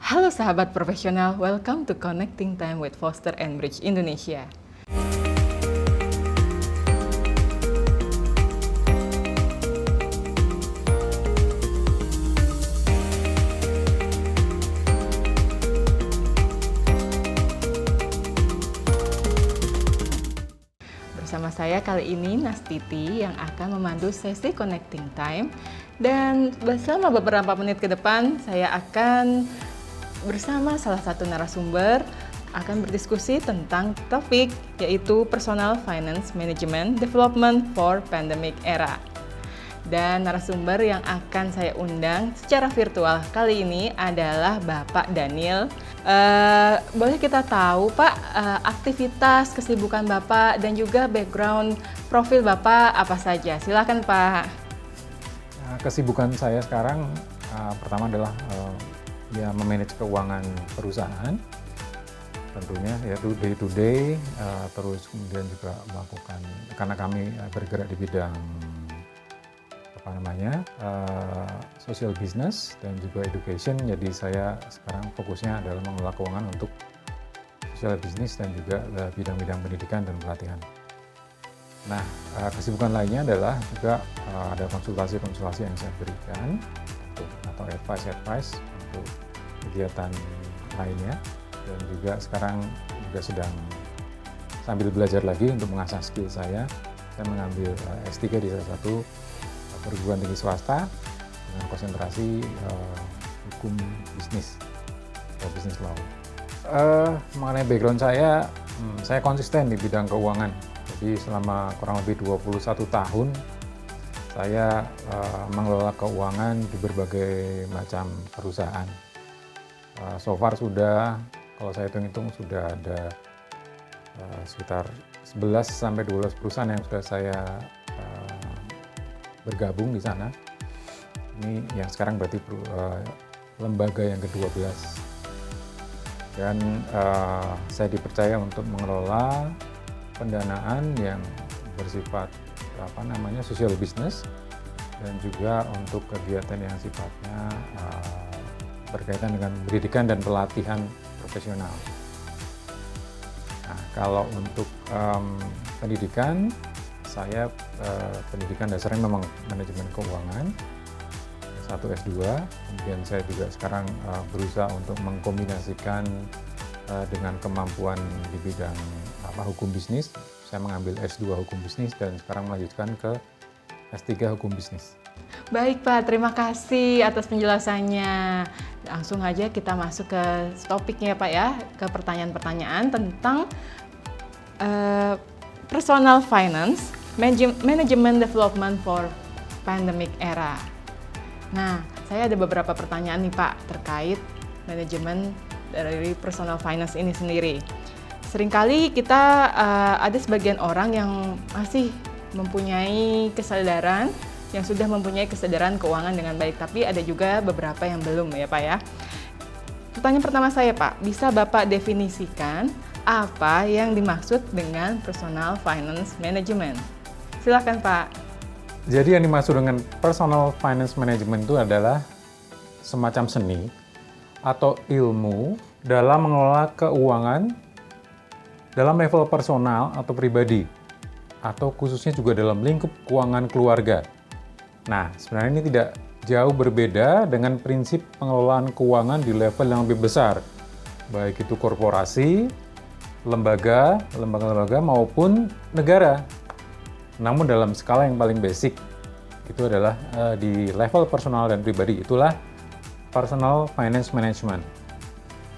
Halo sahabat profesional, welcome to Connecting Time with Foster and Bridge Indonesia. Bersama saya kali ini Nastiti yang akan memandu sesi Connecting Time, dan selama beberapa menit ke depan saya akan bersama salah satu narasumber akan berdiskusi tentang topik yaitu Personal Finance Management Development for Pandemic Era. Dan narasumber yang akan saya undang secara virtual kali ini adalah Bapak Daniel. Boleh kita tahu Pak, aktivitas kesibukan Bapak dan juga background profil Bapak apa saja? Silakan Pak. Kesibukan saya sekarang pertama adalah memanage keuangan perusahaan, tentunya yaitu day to day, terus kemudian juga melakukan, karena kami bergerak di bidang social business dan juga education, jadi saya sekarang fokusnya adalah mengelola keuangan untuk social business dan juga bidang-bidang pendidikan dan pelatihan. Nah, kesibukan lainnya adalah juga ada konsultasi-konsultasi yang saya berikan atau advice untuk kegiatan lainnya, dan juga sekarang juga sedang sambil belajar lagi untuk mengasah skill saya mengambil S3 di salah satu perguruan tinggi swasta dengan konsentrasi hukum bisnis atau business law. Mengenai background saya konsisten di bidang keuangan. Jadi selama kurang lebih 21 tahun saya mengelola keuangan di berbagai macam perusahaan. So far sudah, kalau saya hitung-hitung sudah ada sekitar 11 sampai 12 perusahaan yang sudah saya bergabung di sana. Ini yang sekarang berarti lembaga yang ke-12. Dan saya dipercaya untuk mengelola pendanaan yang bersifat social business, dan juga untuk kegiatan yang sifatnya berkaitan dengan pendidikan dan pelatihan profesional. Nah, kalau untuk pendidikan, saya pendidikan dasarnya memang manajemen keuangan, S1 S2, kemudian saya juga sekarang berusaha untuk mengkombinasikan dengan kemampuan di bidang hukum bisnis. Saya mengambil S2 hukum bisnis dan sekarang melanjutkan ke S3 hukum bisnis. Baik Pak, terima kasih atas penjelasannya. Langsung aja kita masuk ke topiknya Pak ya, ke pertanyaan-pertanyaan tentang Personal Finance Management Development for Pandemic Era. Nah, saya ada beberapa pertanyaan nih Pak terkait manajemen dari personal finance ini sendiri. Seringkali kita ada sebagian orang yang masih mempunyai kesadaran, yang sudah mempunyai kesadaran keuangan dengan baik, tapi ada juga beberapa yang belum ya Pak ya. Pertanyaan pertama saya Pak, bisa Bapak definisikan apa yang dimaksud dengan personal finance management? Silakan Pak. Jadi yang dimaksud dengan personal finance management itu adalah semacam seni atau ilmu dalam mengelola keuangan dalam level personal atau pribadi, atau khususnya juga dalam lingkup keuangan keluarga. Nah, sebenarnya ini tidak jauh berbeda dengan prinsip pengelolaan keuangan di level yang lebih besar, baik itu korporasi, lembaga maupun negara. Namun dalam skala yang paling basic, itu adalah di level personal dan pribadi, itulah personal finance management.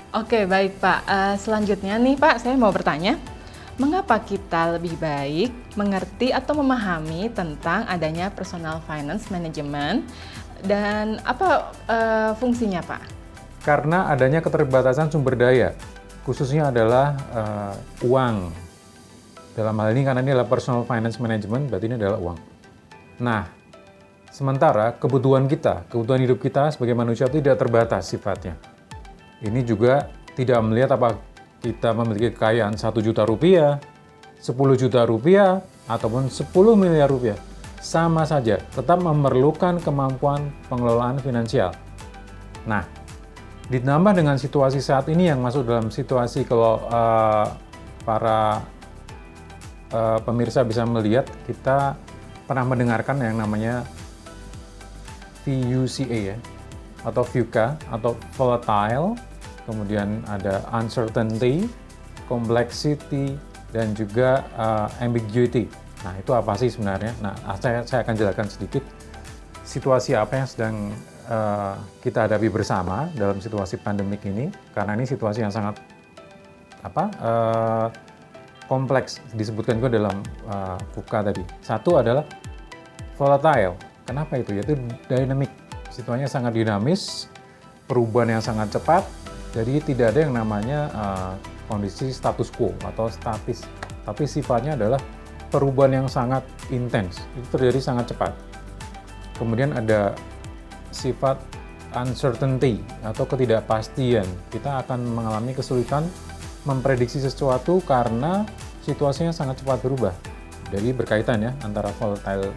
Oke, baik Pak. Selanjutnya nih Pak, saya mau bertanya, mengapa kita lebih baik mengerti atau memahami tentang adanya personal finance management dan apa fungsinya Pak? Karena adanya keterbatasan sumber daya, khususnya adalah uang. Dalam hal ini, karena ini adalah personal finance management, berarti ini adalah uang. Nah, sementara kebutuhan hidup kita sebagai manusia tidak terbatas sifatnya. Ini juga tidak melihat apa kita memiliki kekayaan 1 juta rupiah, 10 juta rupiah, ataupun 10 miliar rupiah. Sama saja, tetap memerlukan kemampuan pengelolaan finansial. Nah, Ditambah dengan situasi saat ini yang masuk dalam situasi kalau para pemirsa bisa melihat, kita pernah mendengarkan yang namanya VUCA ya, atau VUCA, atau volatile, kemudian ada uncertainty, complexity, dan juga ambiguity. Nah, itu apa sih sebenarnya? Nah, saya akan jelaskan sedikit situasi apa yang sedang kita hadapi bersama dalam situasi pandemik ini, karena ini situasi yang sangat kompleks, disebutkan juga dalam VUCA tadi. Satu adalah volatile. Kenapa itu? Yaitu dynamic. Situasinya sangat dinamis, perubahan yang sangat cepat, jadi tidak ada yang namanya kondisi status quo atau statis. Tapi sifatnya adalah perubahan yang sangat intens, itu terjadi sangat cepat. Kemudian ada sifat uncertainty atau ketidakpastian. Kita akan mengalami kesulitan memprediksi sesuatu karena situasinya sangat cepat berubah. Jadi berkaitan ya antara volatile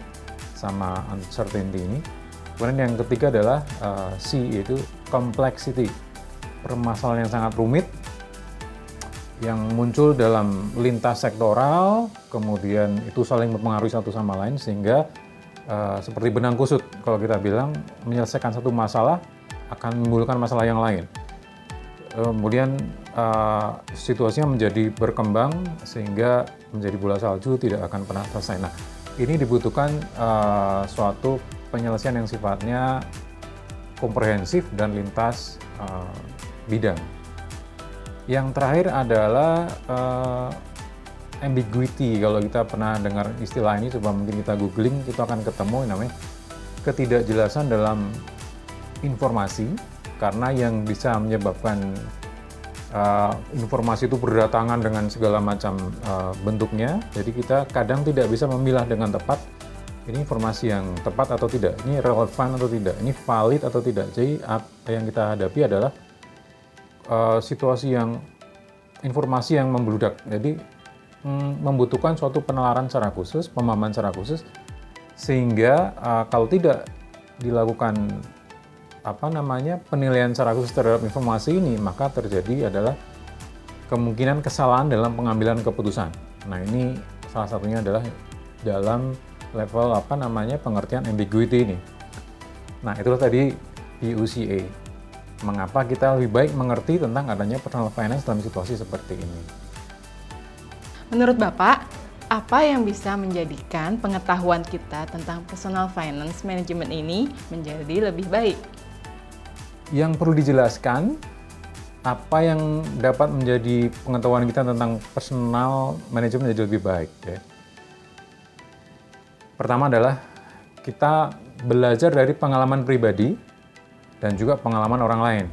sama uncertainty ini. Kemudian yang ketiga adalah C, yaitu complexity. Permasalahan yang sangat rumit yang muncul dalam lintas sektoral, kemudian itu saling mempengaruhi satu sama lain sehingga seperti benang kusut kalau kita bilang, menyelesaikan satu masalah akan menimbulkan masalah yang lain. Kemudian situasinya menjadi berkembang sehingga menjadi bola salju, tidak akan pernah selesai. Nah, ini dibutuhkan suatu penyelesaian yang sifatnya komprehensif dan lintas bidang. Yang terakhir adalah ambiguity. Kalau kita pernah dengar istilah ini, coba mungkin kita googling, kita akan ketemu namanya ketidakjelasan dalam informasi, karena yang bisa menyebabkan informasi itu berdatangan dengan segala macam bentuknya. Jadi kita kadang tidak bisa memilah dengan tepat ini informasi yang tepat atau tidak, ini relevan atau tidak, ini valid atau tidak. Jadi apa yang kita hadapi adalah situasi yang informasi yang membludak. Jadi membutuhkan suatu penalaran secara khusus, pemahaman secara khusus, sehingga kalau tidak dilakukan penilaian secara khusus terhadap informasi ini, maka terjadi adalah kemungkinan kesalahan dalam pengambilan keputusan. Nah, ini salah satunya adalah dalam level pengertian ambiguity ini. Nah, itulah tadi VUCA. Mengapa kita lebih baik mengerti tentang adanya personal finance dalam situasi seperti ini. Menurut Bapak, apa yang bisa menjadikan pengetahuan kita tentang personal finance management ini menjadi lebih baik? Yang perlu dijelaskan, apa yang dapat menjadi pengetahuan kita tentang personal management menjadi lebih baik. Ya. Pertama adalah kita belajar dari pengalaman pribadi dan juga pengalaman orang lain.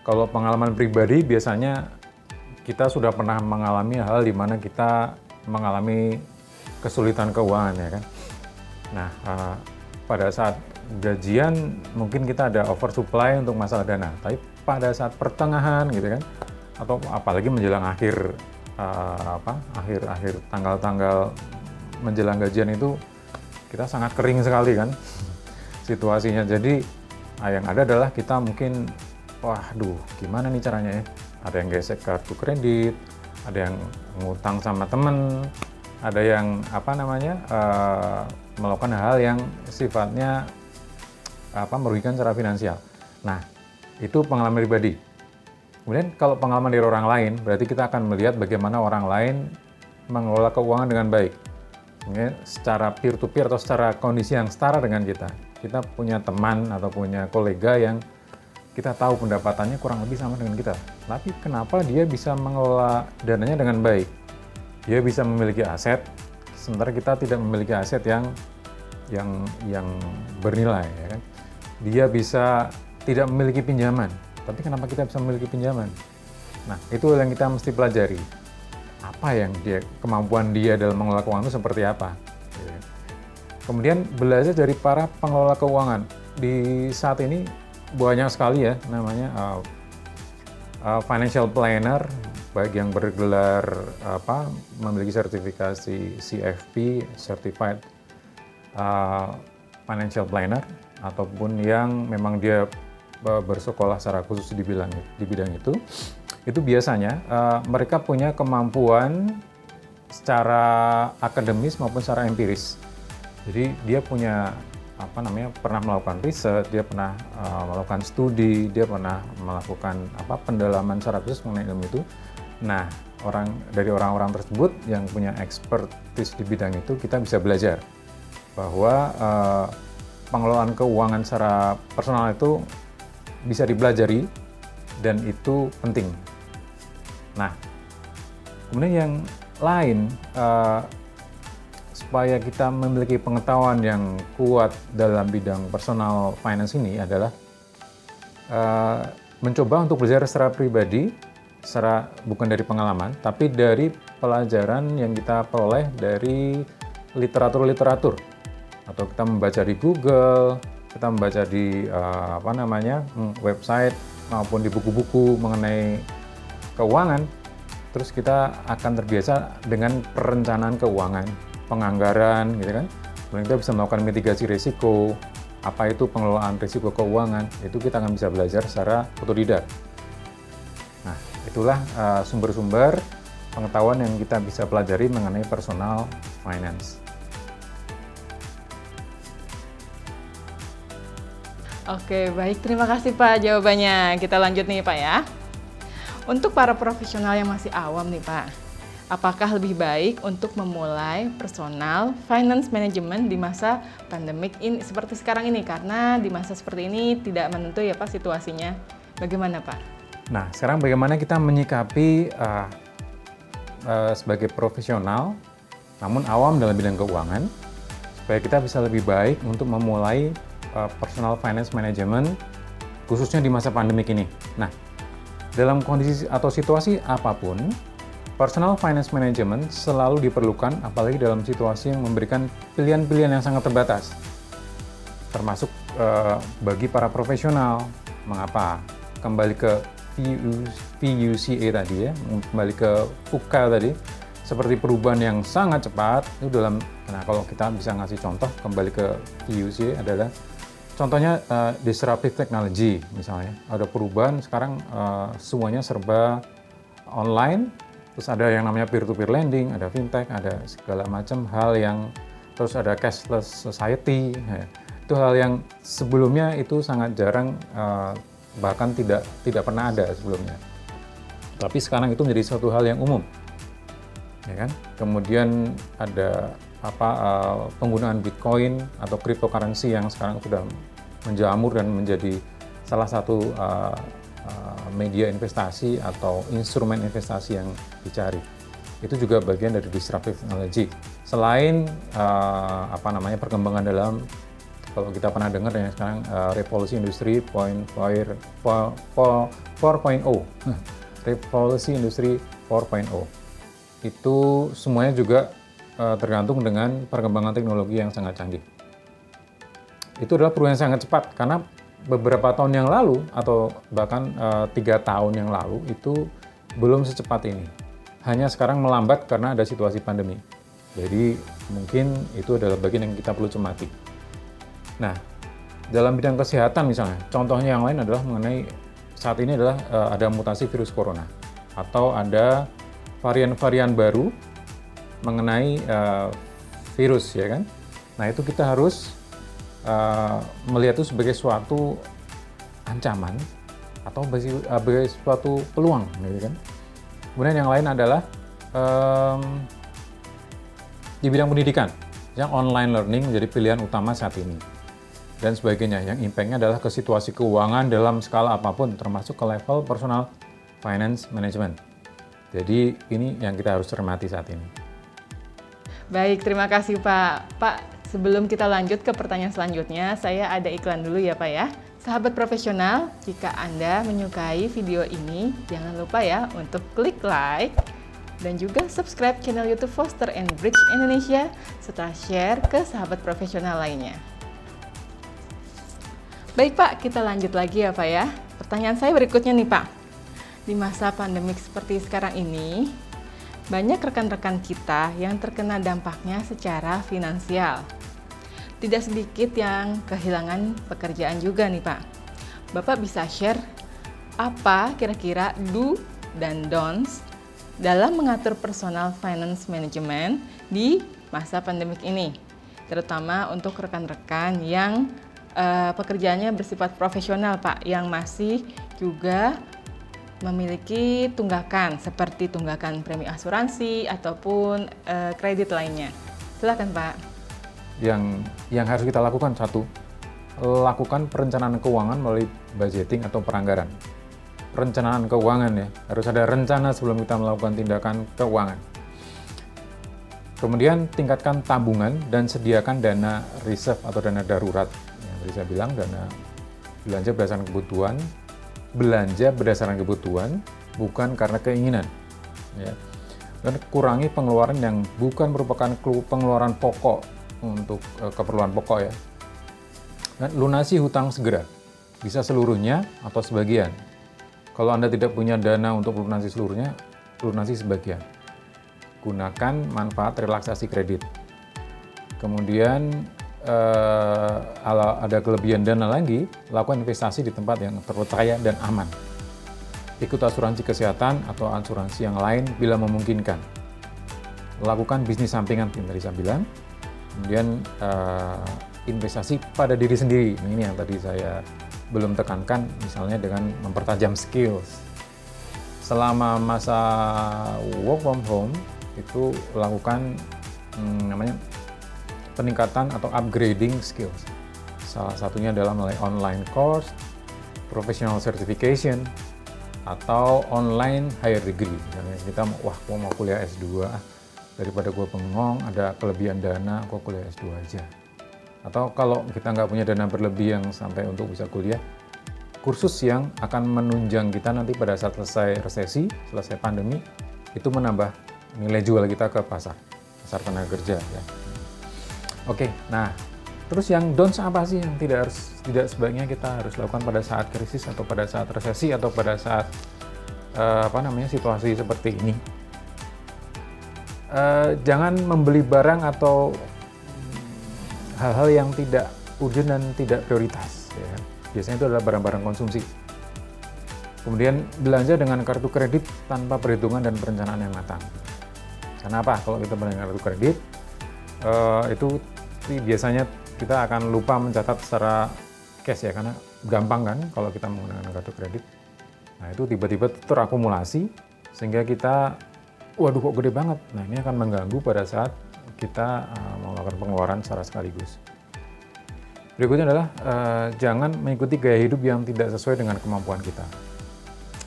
Kalau pengalaman pribadi biasanya kita sudah pernah mengalami hal di mana kita mengalami kesulitan keuangan, ya kan. Nah, pada saat gajian mungkin kita ada oversupply untuk masalah dana, tapi pada saat pertengahan gitu kan, atau apalagi menjelang akhir tanggal-tanggal menjelang gajian itu kita sangat kering sekali kan situasinya. Jadi yang ada adalah kita mungkin gimana nih caranya ya, ada yang gesek kartu kredit, ada yang ngutang sama temen, ada yang melakukan hal yang sifatnya merugikan secara finansial. Nah, itu pengalaman pribadi. Kemudian kalau pengalaman dari orang lain, berarti kita akan melihat bagaimana orang lain mengelola keuangan dengan baik. Mungkin secara peer-to-peer atau secara kondisi yang setara dengan kita. Kita punya teman atau punya kolega yang kita tahu pendapatannya kurang lebih sama dengan kita. Tapi kenapa dia bisa mengelola dananya dengan baik? Dia bisa memiliki aset, sementara kita tidak memiliki aset yang bernilai, ya kan? Dia bisa tidak memiliki pinjaman, tapi kenapa kita bisa memiliki pinjaman? Nah, itu yang kita mesti pelajari. Apa yang kemampuan dia dalam mengelola keuangan itu seperti apa? Kemudian belajar dari para pengelola keuangan. Di saat ini banyak sekali ya namanya financial planner, baik yang bergelar memiliki sertifikasi CFP, Certified Financial Planner, ataupun yang memang dia bersekolah secara khusus di bidang itu biasanya mereka punya kemampuan secara akademis maupun secara empiris. Jadi dia punya pernah melakukan riset, dia pernah melakukan studi, dia pernah melakukan pendalaman secara khusus mengenai ilmu itu. Nah, dari orang-orang tersebut yang punya expertise di bidang itu, kita bisa belajar bahwa pengelolaan keuangan secara personal itu bisa dipelajari dan itu penting. Nah, kemudian yang lain, supaya kita memiliki pengetahuan yang kuat dalam bidang personal finance ini adalah mencoba untuk belajar secara pribadi, bukan dari pengalaman, tapi dari pelajaran yang kita peroleh dari literatur-literatur, atau kita membaca di Google, kita membaca di website maupun di buku-buku mengenai keuangan. Terus kita akan terbiasa dengan perencanaan keuangan, penganggaran, gitu kan. Kemudian kita bisa melakukan mitigasi risiko, apa itu pengelolaan risiko keuangan, itu kita akan bisa belajar secara otodidak. Nah, itulah sumber-sumber pengetahuan yang kita bisa pelajari mengenai personal finance. Oke, baik. Terima kasih Pak jawabannya. Kita lanjut nih Pak ya. Untuk para profesional yang masih awam nih Pak, apakah lebih baik untuk memulai personal finance management di masa pandemik ini seperti sekarang ini? Karena di masa seperti ini tidak menentu ya Pak situasinya. Bagaimana Pak? Nah, sekarang bagaimana kita menyikapi sebagai profesional namun awam dalam bidang keuangan supaya kita bisa lebih baik untuk memulai personal finance management khususnya di masa pandemik ini. Nah, dalam kondisi atau situasi apapun, personal finance management selalu diperlukan, apalagi dalam situasi yang memberikan pilihan-pilihan yang sangat terbatas. Termasuk bagi para profesional. Mengapa? Kembali ke PUCA tadi ya, kembali ke FUCA tadi, seperti perubahan yang sangat cepat, itu kalau kita bisa ngasih contoh, kembali ke PUCA adalah contohnya disruptive technology misalnya. Ada perubahan sekarang semuanya serba online, terus ada yang namanya peer-to-peer lending, ada fintech, ada segala macam hal yang, terus ada cashless society. Itu hal yang sebelumnya itu sangat jarang, bahkan tidak pernah ada sebelumnya. Tapi sekarang itu menjadi suatu hal yang umum. Ya kan? Kemudian ada penggunaan Bitcoin atau cryptocurrency yang sekarang sudah menjamur dan menjadi salah satu media investasi atau instrumen investasi yang dicari. Itu juga bagian dari disruptive technology. Selain perkembangan dalam, kalau kita pernah dengar yang sekarang revolusi industri 4.0. Revolusi industri 4.0. Itu semuanya juga tergantung dengan perkembangan teknologi yang sangat canggih. Itu adalah perubahan yang sangat cepat, karena beberapa tahun yang lalu atau bahkan 3 tahun yang lalu itu belum secepat ini. Hanya sekarang melambat karena ada situasi pandemi. Jadi mungkin itu adalah bagian yang kita perlu cermati. Nah, dalam bidang kesehatan misalnya, contohnya yang lain adalah mengenai saat ini adalah ada mutasi virus corona atau ada varian-varian baru mengenai virus, ya kan? Nah, itu kita harus melihat itu sebagai suatu ancaman atau sebagai suatu peluang, gitu kan? Kemudian yang lain adalah di bidang pendidikan, yang online learning menjadi pilihan utama saat ini, dan sebagainya. Yang impact-nya adalah ke situasi keuangan dalam skala apapun, termasuk ke level personal finance management. Jadi ini yang kita harus cermati saat ini. Baik, terima kasih Pak. Pak, sebelum kita lanjut ke pertanyaan selanjutnya, saya ada iklan dulu ya Pak ya. Sahabat profesional, jika Anda menyukai video ini, jangan lupa ya untuk klik like dan juga subscribe channel YouTube Foster and Bridge Indonesia serta share ke sahabat profesional lainnya. Baik Pak, kita lanjut lagi ya Pak ya. Pertanyaan saya berikutnya nih Pak. Di masa pandemik seperti sekarang ini, banyak rekan-rekan kita yang terkena dampaknya secara finansial. Tidak sedikit yang kehilangan pekerjaan juga nih Pak. Bapak bisa share apa kira-kira do dan don'ts dalam mengatur personal finance management di masa pandemik ini, terutama untuk rekan-rekan yang pekerjaannya bersifat profesional, Pak, yang masih juga memiliki tunggakan seperti tunggakan premi asuransi ataupun kredit lainnya. Silakan, Pak. Yang harus kita lakukan, satu, lakukan perencanaan keuangan melalui budgeting atau peranggaran. Perencanaan keuangan ya, harus ada rencana sebelum kita melakukan tindakan keuangan. Kemudian tingkatkan tabungan dan sediakan dana reserve atau dana darurat. Yang tadi saya bilang, dana belanja berdasarkan kebutuhan, bukan karena keinginan. Ya. Dan kurangi pengeluaran yang bukan merupakan pengeluaran pokok untuk keperluan pokok ya. Dan lunasi hutang segera, bisa seluruhnya atau sebagian. Kalau Anda tidak punya dana untuk lunasi seluruhnya, lunasi sebagian. Gunakan manfaat relaksasi kredit. Kemudian ada kelebihan dana lagi, lakukan investasi di tempat yang terpercaya dan aman. Ikut asuransi kesehatan atau asuransi yang lain bila memungkinkan. Lakukan bisnis sampingan, yang tadi saya bilang. Kemudian investasi pada diri sendiri. Ini yang tadi saya belum tekankan, misalnya dengan mempertajam skills. Selama masa work from home, itu lakukan namanya peningkatan atau upgrading skills. Salah satunya adalah melalui online course, professional certification, atau online higher degree. Misalnya kita mau kuliah S2, daripada gue bengong, ada kelebihan dana, gue kuliah S2 aja. Atau kalau kita nggak punya dana berlebih yang sampai untuk bisa kuliah, kursus yang akan menunjang kita nanti pada saat selesai resesi, selesai pandemi, itu menambah nilai jual kita ke pasar tenaga kerja ya. Oke, nah terus yang don'ts apa sih yang tidak sebaiknya kita harus lakukan pada saat krisis atau pada saat resesi atau pada saat situasi seperti ini? Jangan membeli barang atau hal-hal yang tidak urgent dan tidak prioritas. Ya. Biasanya itu adalah barang-barang konsumsi. Kemudian belanja dengan kartu kredit tanpa perhitungan dan perencanaan yang matang. Kenapa? Kalau kita belanja kartu kredit, itu biasanya kita akan lupa mencatat secara cash ya, karena gampang kan kalau kita menggunakan kartu kredit. Nah itu tiba-tiba terakumulasi sehingga kita, waduh kok gede banget. Nah ini akan mengganggu pada saat kita melakukan pengeluaran secara sekaligus. Berikutnya adalah jangan mengikuti gaya hidup yang tidak sesuai dengan kemampuan kita.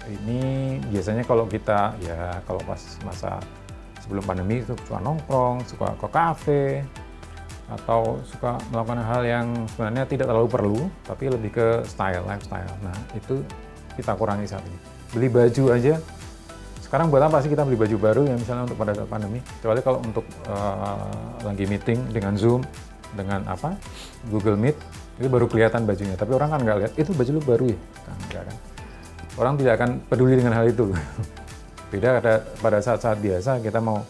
Ini biasanya kalau kita ya kalau pas masa sebelum pandemi itu suka nongkrong, suka ke kafe, atau suka melakukan hal yang sebenarnya tidak terlalu perlu, tapi lebih ke lifestyle. Nah, itu kita kurangi saat ini. Beli baju aja, sekarang buat apa sih kita beli baju baru yang misalnya untuk pada saat pandemi? Kecuali kalau untuk lagi meeting dengan Zoom, dengan Google Meet, itu baru kelihatan bajunya. Tapi orang kan nggak lihat, itu baju lu baru ya? Kan. Orang tidak akan peduli dengan hal itu. Beda pada saat-saat biasa kita mau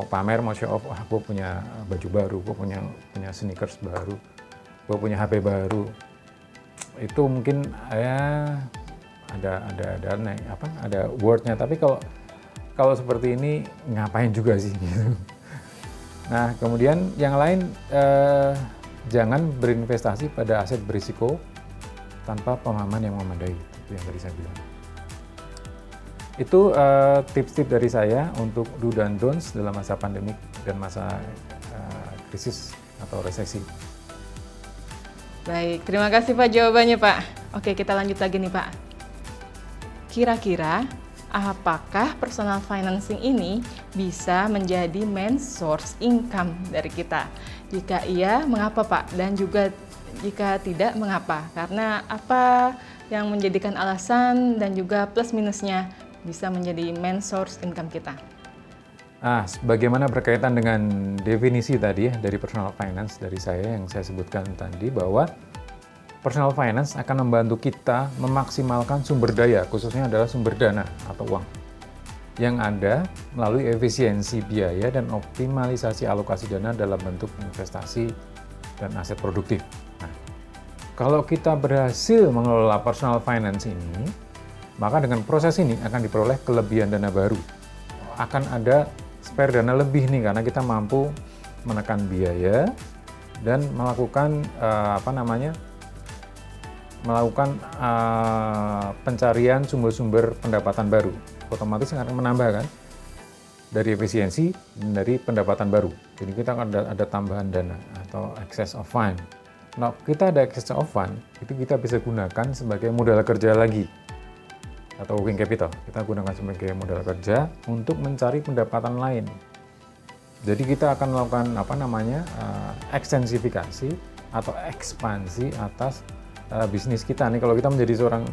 pamer, mau show off, gue punya baju baru, gue punya sneakers baru, gue punya HP baru. Itu mungkin ya ada wordnya. Tapi kalau seperti ini ngapain juga sih? Gitu. Nah kemudian yang lain, jangan berinvestasi pada aset berisiko tanpa pemahaman yang memadai. Itu yang tadi saya bilang. Itu tips-tips dari saya untuk do dan don'ts dalam masa pandemik dan masa krisis atau resesi. Baik, terima kasih Pak jawabannya Pak. Oke, kita lanjut lagi nih Pak. Kira-kira apakah personal financing ini bisa menjadi main source income dari kita? Jika iya, mengapa Pak? Dan juga jika tidak, mengapa? Karena apa yang menjadikan alasan dan juga plus minusnya bisa menjadi main source income kita? Bagaimana berkaitan dengan definisi tadi ya dari personal finance dari saya yang saya sebutkan tadi, bahwa personal finance akan membantu kita memaksimalkan sumber daya, khususnya adalah sumber dana atau uang yang ada melalui efisiensi biaya dan optimalisasi alokasi dana dalam bentuk investasi dan aset produktif. Nah, Kalau kita berhasil mengelola personal finance ini, maka dengan proses ini akan diperoleh kelebihan dana baru. Akan ada spare dana lebih nih karena kita mampu menekan biaya dan melakukan pencarian sumber-sumber pendapatan baru. Otomatis akan menambah kan dari efisiensi dan dari pendapatan baru. Jadi kita akan ada tambahan dana atau excess of fund. Nah, kita ada excess of fund, itu kita bisa gunakan sebagai modal kerja lagi atau working capital. Kita gunakan sebagai modal kerja untuk mencari pendapatan lain. Jadi kita akan melakukan ekstensifikasi atau ekspansi atas bisnis kita nih. Kalau kita menjadi seorang,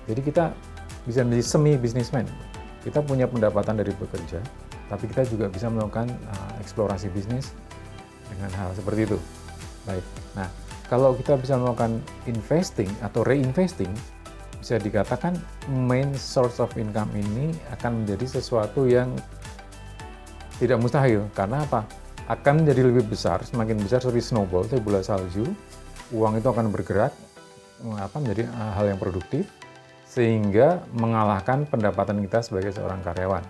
jadi kita bisa menjadi semi businessman. Kita punya pendapatan dari bekerja, tapi kita juga bisa melakukan eksplorasi bisnis dengan hal seperti itu. Baik. Nah, kalau kita bisa melakukan investing atau reinvesting, bisa dikatakan main source of income ini akan menjadi sesuatu yang tidak mustahil. Karena apa? Akan menjadi lebih besar, semakin besar seperti snowball, seperti bola salju. Uang itu akan bergerak, menjadi hal yang produktif, sehingga mengalahkan pendapatan kita sebagai seorang karyawan.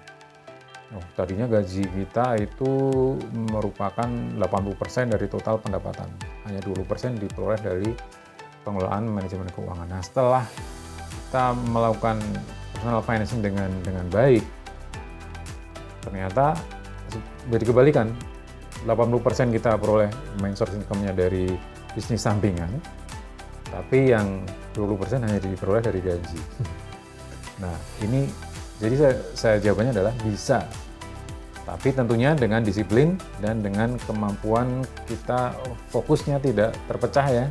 Tadinya gaji kita itu merupakan 80% dari total pendapatan. Hanya 20% diperoleh dari pengelolaan manajemen keuangan. Nah, setelah kita melakukan personal financing dengan baik, ternyata jadi kebalikan. 80% kita peroleh main source income-nya dari bisnis sampingan, tapi yang 20% hanya diperoleh dari gaji. Nah, ini jadi saya jawabannya adalah bisa. Tapi tentunya dengan disiplin dan dengan kemampuan kita fokusnya tidak terpecah ya.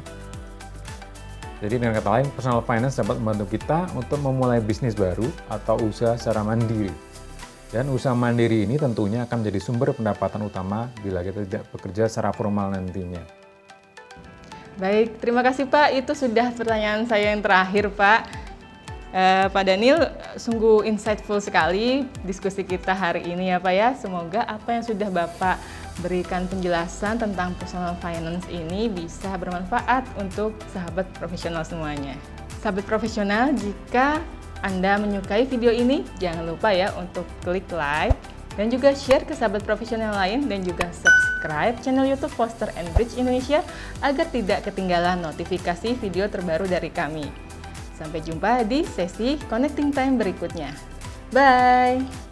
Jadi dengan kata lain, personal finance dapat membantu kita untuk memulai bisnis baru atau usaha secara mandiri. Dan usaha mandiri ini tentunya akan menjadi sumber pendapatan utama bila kita tidak bekerja secara formal nantinya. Baik, terima kasih Pak. Itu sudah pertanyaan saya yang terakhir Pak. Pak Daniel, sungguh insightful sekali diskusi kita hari ini ya Pak ya. Semoga apa yang sudah Bapak berikan penjelasan tentang personal finance ini bisa bermanfaat untuk sahabat profesional semuanya. Sahabat profesional, jika Anda menyukai video ini, jangan lupa ya untuk klik like dan juga share ke sahabat profesional lain dan juga subscribe channel YouTube Foster & Bridge Indonesia agar tidak ketinggalan notifikasi video terbaru dari kami. Sampai jumpa di sesi Connecting Time berikutnya. Bye!